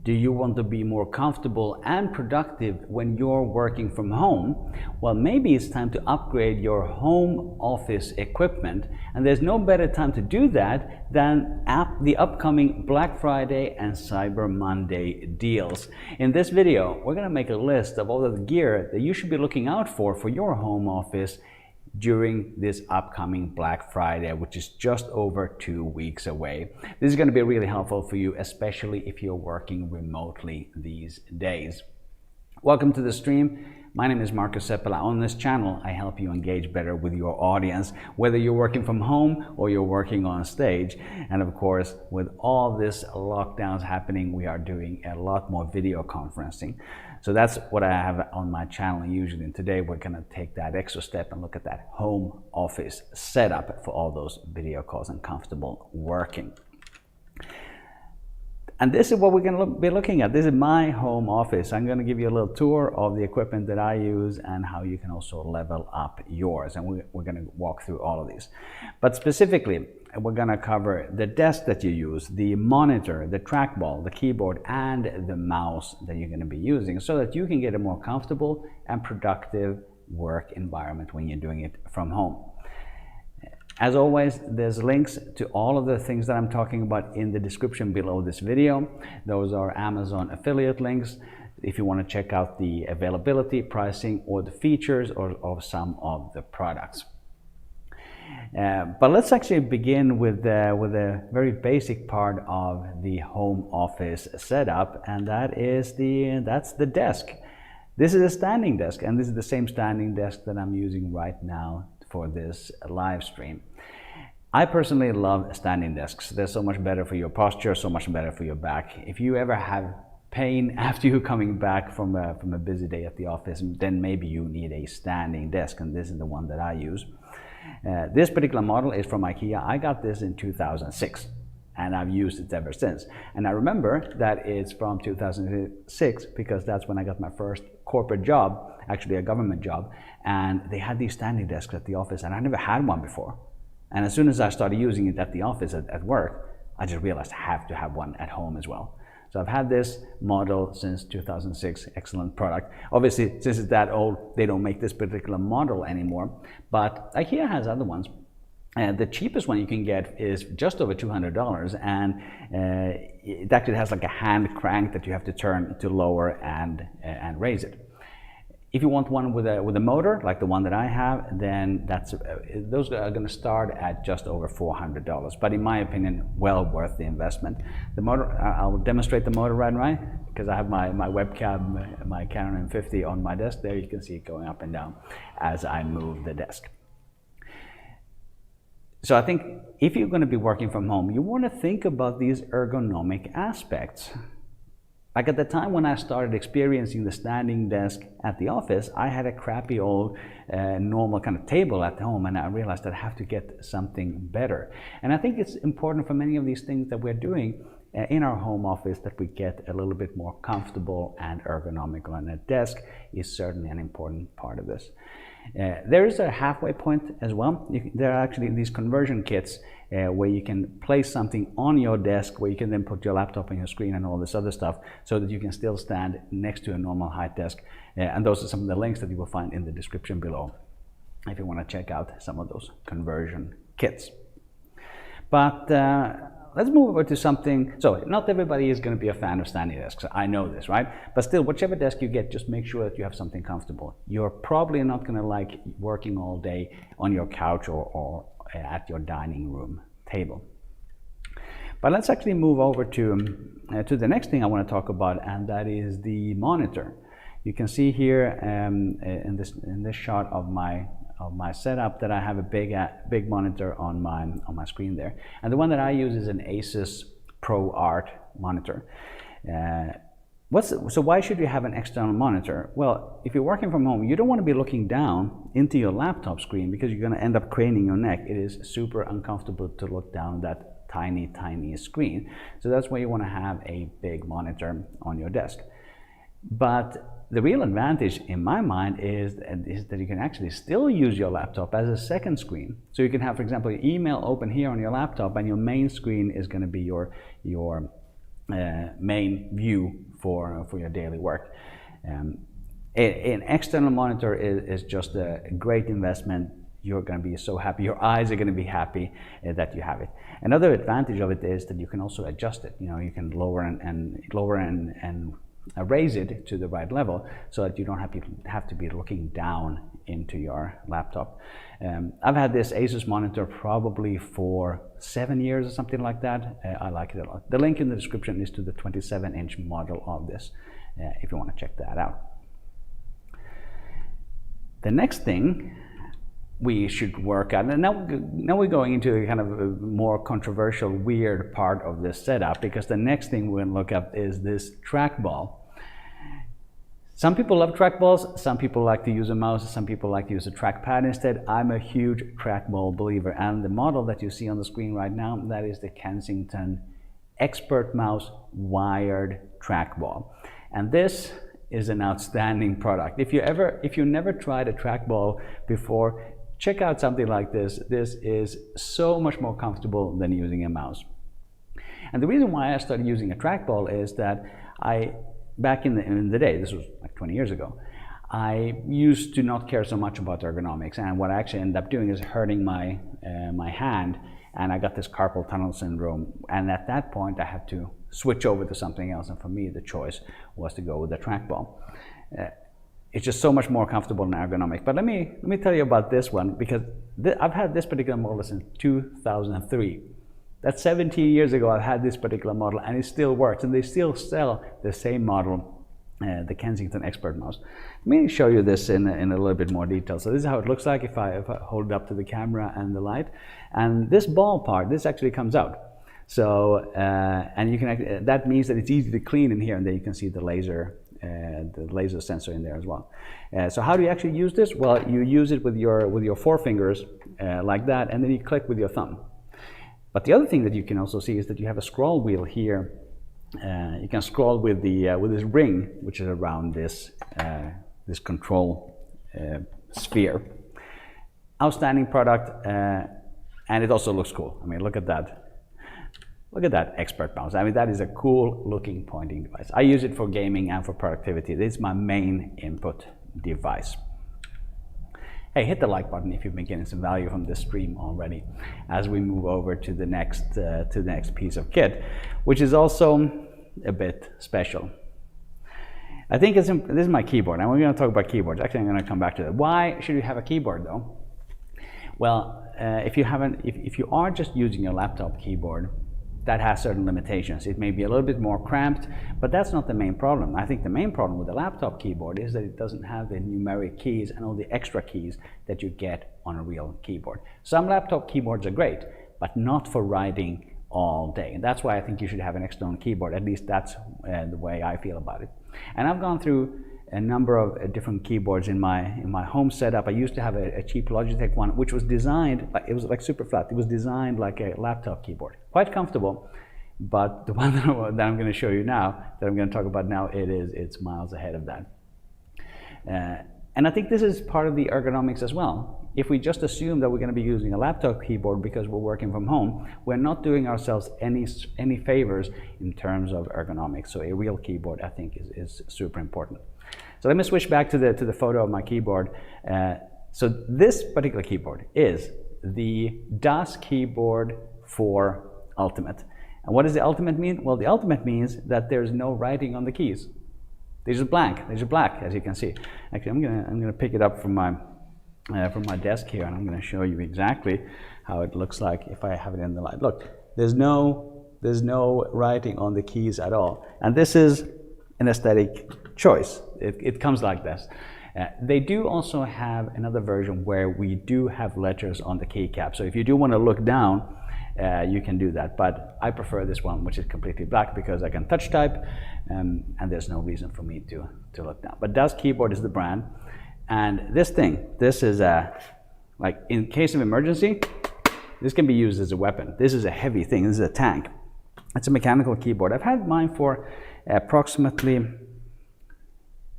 Do you want to be more comfortable and productive when you're working from home? Well, maybe it's time to upgrade your home office equipment, and there's no better time to do that than at the upcoming Black Friday and Cyber Monday deals. In this video, we're going to make a list of all of the gear that you should be looking out for your home office during this upcoming Black Friday, which is just over 2 weeks away. This is going to be really helpful for you, especially if you're working remotely these days. Welcome to the stream. My name is Markus Seppälä. On this channel, I help you engage better with your audience, whether you're working from home or you're working on stage. And of course, with all this lockdowns happening, we are doing a lot more video conferencing. So that's what I have on my channel usually. And today we're going to take that extra step and look at that home office setup for all those video calls and comfortable working. And this is what we're going to be looking at. This is my home office. I'm going to give you a little tour of the equipment that I use and how you can also level up yours. And we're going to walk through all of these. But specifically, we're going to cover the desk that you use, the monitor, the trackball, the keyboard, and the mouse that you're going to be using so that you can get a more comfortable and productive work environment when you're doing it from home. As always, there's links to all of the things that I'm talking about in the description below this video. Those are Amazon affiliate links if you want to check out the availability, pricing, or the features of some of the products. But let's actually begin with a very basic part of the home office setup, and that's the desk. This is a standing desk, and this is the same standing desk that I'm using right now for this live stream. I personally love standing desks. They're so much better for your posture, so much better for your back. If you ever have pain after you coming back from a busy day at the office, then maybe you need a standing desk, and this is the one that I use. This particular model is from IKEA. I got this in 2006 and I've used it ever since. And I remember that it's from 2006 because that's when I got my first corporate job, actually a government job, and they had these standing desks at the office and I never had one before. And as soon as I started using it at the office at work, I just realized I have to have one at home as well. So I've had this model since 2006, excellent product. Obviously, since it's that old, they don't make this particular model anymore, but IKEA has other ones. The cheapest one you can get is just over $200, and it actually has like a hand crank that you have to turn to lower and raise it. If you want one with a motor, like the one that I have, then those are going to start at just over $400. But in my opinion, well worth the investment. The motor, I'll demonstrate the motor right now because I have my webcam, my Canon M50 on my desk. There you can see it going up and down as I move the desk. So I think if you're going to be working from home, you want to think about these ergonomic aspects. Like at the time when I started experiencing the standing desk at the office, I had a crappy old normal kind of table at home, and I realized that I have to get something better. And I think it's important for many of these things that we're doing in our home office that we get a little bit more comfortable and ergonomical, and a desk is certainly an important part of this. There is a halfway point as well. There are actually these conversion kits where you can place something on your desk where you can then put your laptop on your screen and all this other stuff so that you can still stand next to a normal height desk. And those are some of the links that you will find in the description below if you want to check out some of those conversion kits. But let's move over to something. So not everybody is going to be a fan of standing desks. I know this, right? But still, whichever desk you get, just make sure that you have something comfortable. You're probably not going to like working all day on your couch or at your dining room table. But let's actually move over to the next thing I want to talk about, and that is the monitor. You can see here in this shot of my setup that I have a big monitor on my screen there, and the one that I use is an ASUS ProArt monitor. So why should you have an external monitor? Well, if you're working from home, you don't want to be looking down into your laptop screen because you're going to end up craning your neck. It is super uncomfortable to look down that tiny screen. So that's why you want to have a big monitor on your desk. But the real advantage in my mind is that you can actually still use your laptop as a second screen. So you can have, for example, your email open here on your laptop, and your main screen is going to be your main view for your daily work. An external monitor is just a great investment. You're going to be so happy. Your eyes are going to be happy that you have it. Another advantage of it is that you can also adjust it. You can lower and raise it to the right level so that you don't have to be looking down into your laptop. I've had this ASUS monitor probably for 7 years or something like that. I like it a lot. The link in the description is to the 27-inch model of this if you want to check that out. The next thing we should work on, and now we're going into a kind of a more controversial, weird part of this setup, because the next thing we're going to look up is this trackball. Some people love trackballs, some people like to use a mouse, some people like to use a trackpad instead. I'm a huge trackball believer, and the model that you see on the screen right now, that is the Kensington Expert Mouse wired trackball. And this is an outstanding product. If you never tried a trackball before, check out something like this. This is so much more comfortable than using a mouse. And the reason why I started using a trackball is that back in the day, this was like 20 years ago, I used to not care so much about ergonomics, and what I actually ended up doing is hurting my hand, and I got this carpal tunnel syndrome, and at that point I had to switch over to something else, and for me the choice was to go with the trackball. It's just so much more comfortable and ergonomic. But let me tell you about this one, because I've had this particular model since 2003. That's 17 years ago I've had this particular model, and it still works, and they still sell the same model, the Kensington Expert Mouse. Let me show you this in a little bit more detail. So this is how it looks like if I hold it up to the camera and the light. And this ball part, this actually comes out. So, and you can, that means that it's easy to clean in here, and then you can see the laser sensor in there as well. So how do you actually use this? Well, you use it with your forefingers like that, and then you click with your thumb. But the other thing that you can also see is that you have a scroll wheel here. You can scroll with this ring, which is around this control sphere. Outstanding product, and it also looks cool. I mean, look at that. Look at that Expert Mouse. I mean, that is a cool looking pointing device. I use it for gaming and for productivity. This is my main input device. Hey, hit the like button if you've been getting some value from this stream already, as we move over to the next piece of kit, which is also a bit special. I think this is my keyboard, and we're going to talk about keyboards. Actually, I'm going to come back to that. Why should you have a keyboard though? Well, if you are just using a laptop keyboard, that has certain limitations. It may be a little bit more cramped, but that's not the main problem. I think the main problem with the laptop keyboard is that it doesn't have the numeric keys and all the extra keys that you get on a real keyboard. Some laptop keyboards are great, but not for writing all day. And that's why I think you should have an external keyboard. At least that's the way I feel about it. And I've gone through a number of different keyboards in my home setup. I used to have a cheap Logitech one, which was designed, it was like super flat. It was designed like a laptop keyboard. Quite comfortable, but the one that I'm going to show you now, that I'm going to talk about now, it's miles ahead of that. And I think this is part of the ergonomics as well. If we just assume that we're going to be using a laptop keyboard because we're working from home, we're not doing ourselves any favors in terms of ergonomics. So a real keyboard, I think, is super important. So let me switch back to the photo of my keyboard. So this particular keyboard is the DAS keyboard for Ultimate. And what does the Ultimate mean? Well, the Ultimate means that there's no writing on the keys. They're just blank. They're just black, as you can see. Actually, I'm gonna pick it up from my desk here, and I'm gonna show you exactly how it looks like if I have it in the light. Look, there's no writing on the keys at all, and this is an aesthetic choice. It comes like this. They do also have another version where we do have letters on the keycap. So if you do want to look down, you can do that. But I prefer this one, which is completely black, because I can touch type, and there's no reason for me to look down. But DAS Keyboard is the brand. And this is like in case of emergency, this can be used as a weapon. This is a heavy thing. This is a tank. It's a mechanical keyboard. I've had mine for approximately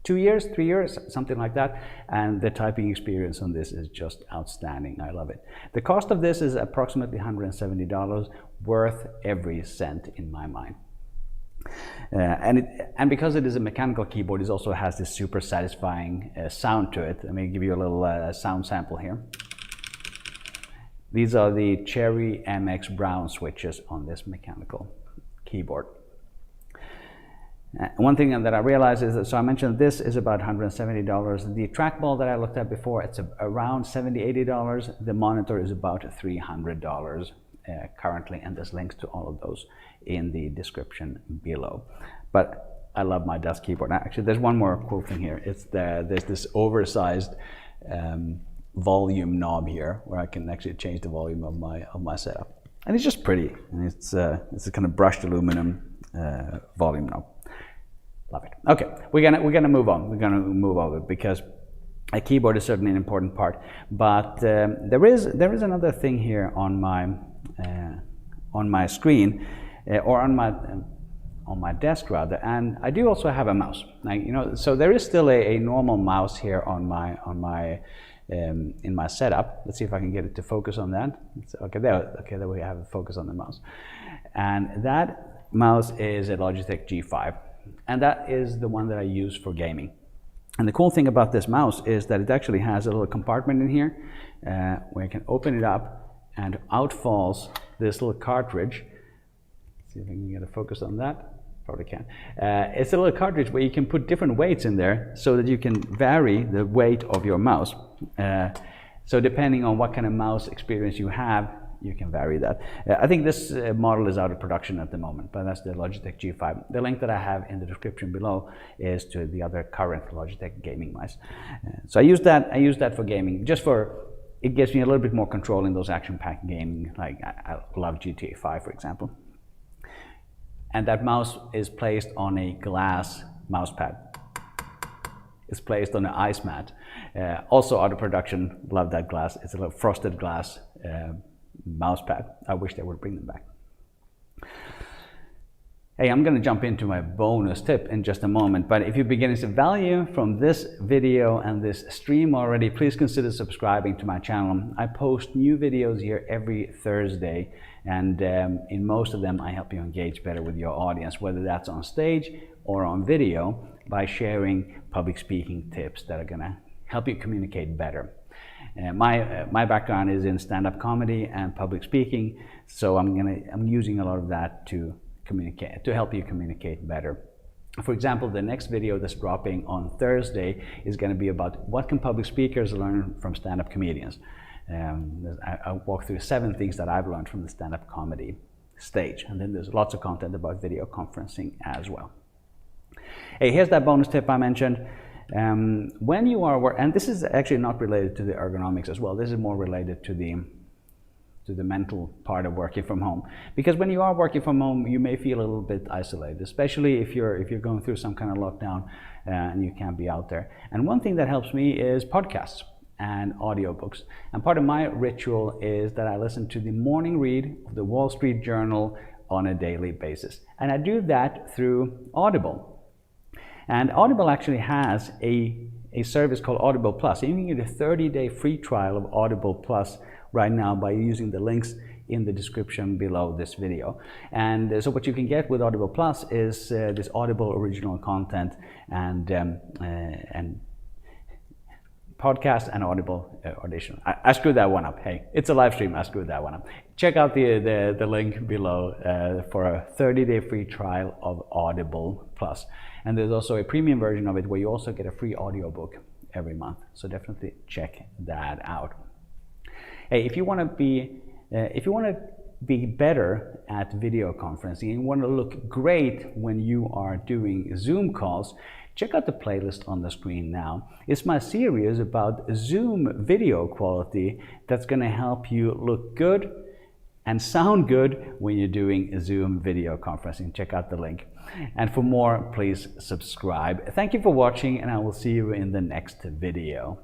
2 years, 3 years, something like that, and the typing experience on this is just outstanding. I love it. The cost of this is approximately $170, worth every cent in my mind. And because it is a mechanical keyboard, it also has this super satisfying sound to it. Let me give you a little sound sample here. These are the Cherry MX Brown switches on this mechanical keyboard. One thing that I realized is that, so I mentioned this is about $170. The trackball that I looked at before, it's around $70, $80. The monitor is about $300 currently, and there's links to all of those in the description below. But I love my desk keyboard. Actually, there's one more cool thing here. There's this oversized volume knob here where I can actually change the volume of my setup, and it's just pretty. And it's a kind of brushed aluminum volume knob. Love it. Okay, we're gonna move on. We're gonna move over because a keyboard is certainly an important part. But there is another thing here on my screen or on my desk rather, and I do also have a mouse. Like, you know, so there is still a normal mouse here on my in my setup. Let's see if I can get it to focus on that. Okay, there we have a focus on the mouse, and that mouse is a Logitech G5. And that is the one that I use for gaming. And the cool thing about this mouse is that it actually has a little compartment in here where you can open it up, and out falls this little cartridge. Let's see if I can get a focus on that. Probably can. It's a little cartridge where you can put different weights in there so that you can vary the weight of your mouse. So depending on what kind of mouse experience you have, you can vary that. I think this model is out of production at the moment, but that's the Logitech G5. The link that I have in the description below is to the other current Logitech gaming mice. So I use that for gaming, just for, it gives me a little bit more control in those action-packed gaming, like I love GTA 5, for example. And that mouse is placed on a glass mouse pad. It's placed on an ice mat. Also out of production, love that glass. It's a little frosted glass mouse pad. I wish they would bring them back. Hey, I'm going to jump into my bonus tip in just a moment, but if you're getting some value from this video and this stream already, please consider subscribing to my channel. I post new videos here every Thursday, and in most of them I help you engage better with your audience, whether that's on stage or on video, by sharing public speaking tips that are going to help you communicate better. My background is in stand-up comedy and public speaking, so I'm using a lot of that to help you communicate better. For example, the next video that's dropping on Thursday is going to be about what can public speakers learn from stand-up comedians. I'll walk through 7 things that I've learned from the stand-up comedy stage, and then there's lots of content about video conferencing as well. Hey, here's that bonus tip I mentioned. When you are, and this is actually not related to the ergonomics as well, this is more related to the mental part of working from home. Because when you are working from home, you may feel a little bit isolated, especially if you're going through some kind of lockdown and you can't be out there. And one thing that helps me is podcasts and audiobooks. And part of my ritual is that I listen to the morning read of the Wall Street Journal on a daily basis. And I do that through Audible. And Audible actually has a service called Audible Plus. You can get a 30-day free trial of Audible Plus right now by using the links in the description below this video. And so what you can get with Audible Plus is this Audible original content and podcast and Audible audition. I screwed that one up. Hey, it's a live stream. I screwed that one up. Check out the link below for a 30-day free trial of Audible Plus. And there's also a premium version of it where you also get a free audiobook every month. So definitely check that out. Hey, if you want to be better at video conferencing and you want to look great when you are doing Zoom calls, check out the playlist on the screen now. It's my series about Zoom video quality that's going to help you look good and sound good when you're doing Zoom video conferencing. Check out the link. And for more, please subscribe. Thank you for watching, and I will see you in the next video.